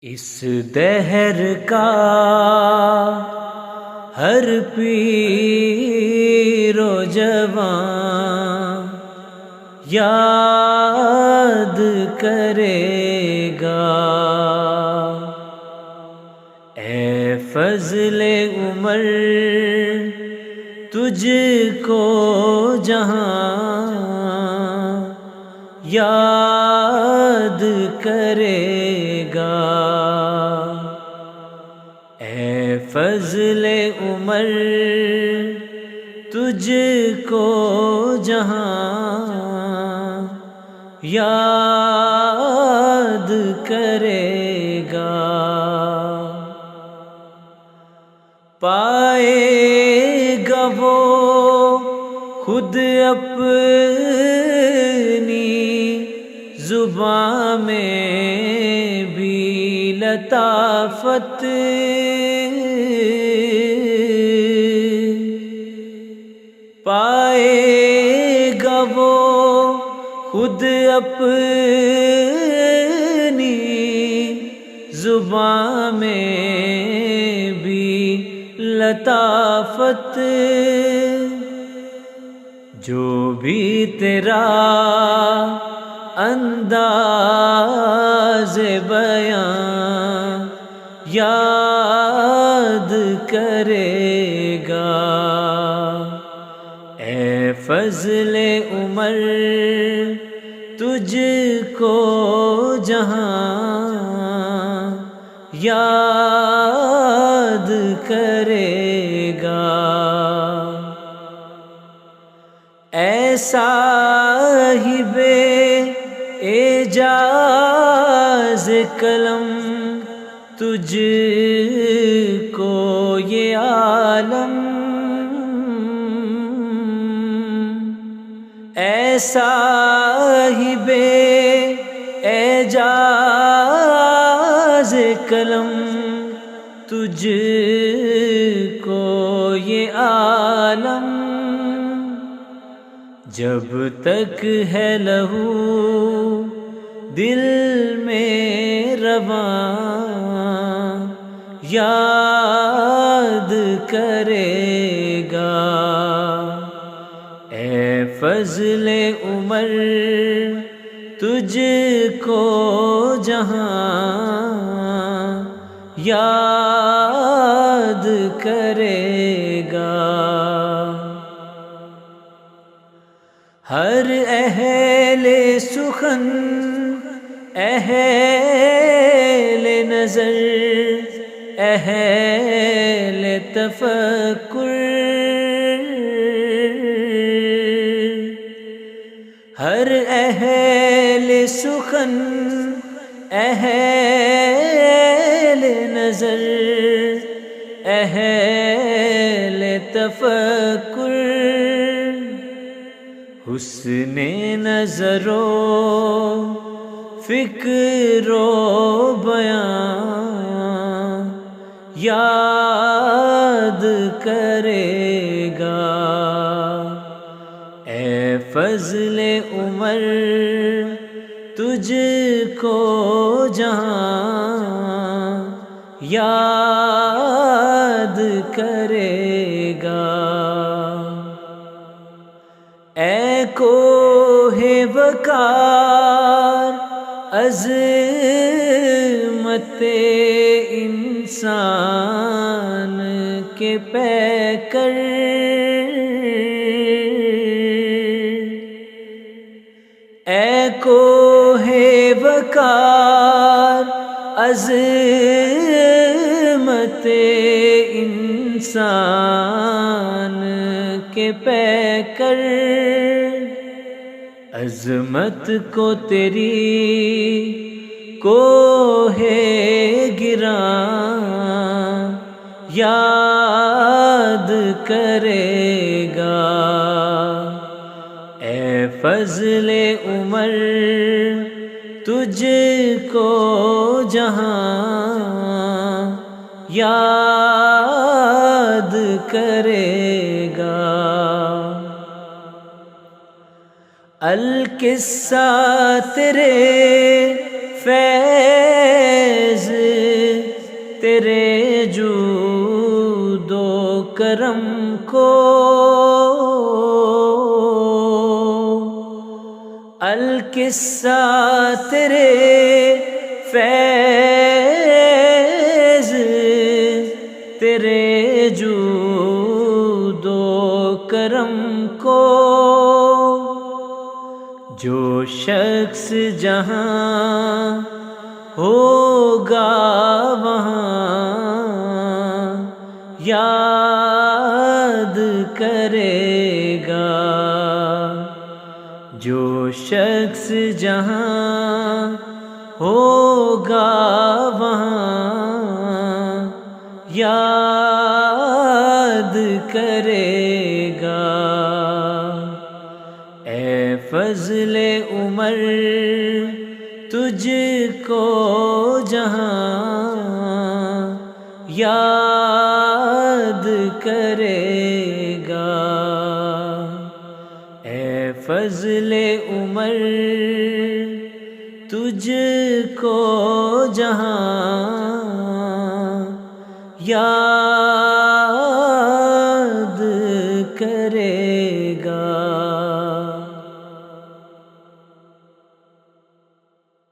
اس دہر کا ہر پیر و جوان یاد کرے گا، اے فضل عمر تجھ کو جہاں یاد کرے گا، اے فضل عمر تجھ کو جہاں یاد کرے گا، پائے گا وہ خود اپنی زباں میں بھی لطافت، پائے گا وہ خود اپنی زباں میں بھی لطافت، جو بھی تیرا انداز بیان یاد کرے گا، اے فضل عمر تجھ کو جہاں یاد کرے گا، اے صاحب اعجاز قلم تجھ کو یہ عالم، اے صاحب اعجاز قلم تجھ کو یہ عالم، جب تک ہے لہو دل میں رواں یاد کرے گا، اے فضل عمر تجھ کو جہاں یاد کرے گا، ہر اہل سخن اہل نظر اہل تفکر، ہر اہل سخن اہل نظر اہل تفکر، حسن نظر و فکر و بیان یاد کرے گا، اے فضل عمر تجھ کو جہاں یاد کرے گا، اے کوہ وقار عظمت انسان کے پیکر، اے کوہ وقار عظمت انسان کے پیکر، عظمت کو تیری کوہ گراں یاد کرے گا، اے فضل عمر تجھ کو جہاں یاد کرے گا، القصہ تیرے فیض تیرے جود و کرم کو، القصہ تیرے فیض، تیرے جود و کرم کو، جو شخص جہاں ہوگا وہاں یاد کرے گا، جو شخص جہاں ہوگا وہاں یاد کرے گا۔ اے فضل عمر تجھ کو جہاں یاد کرے گا، اے فضل عمر تجھ کو جہاں یاد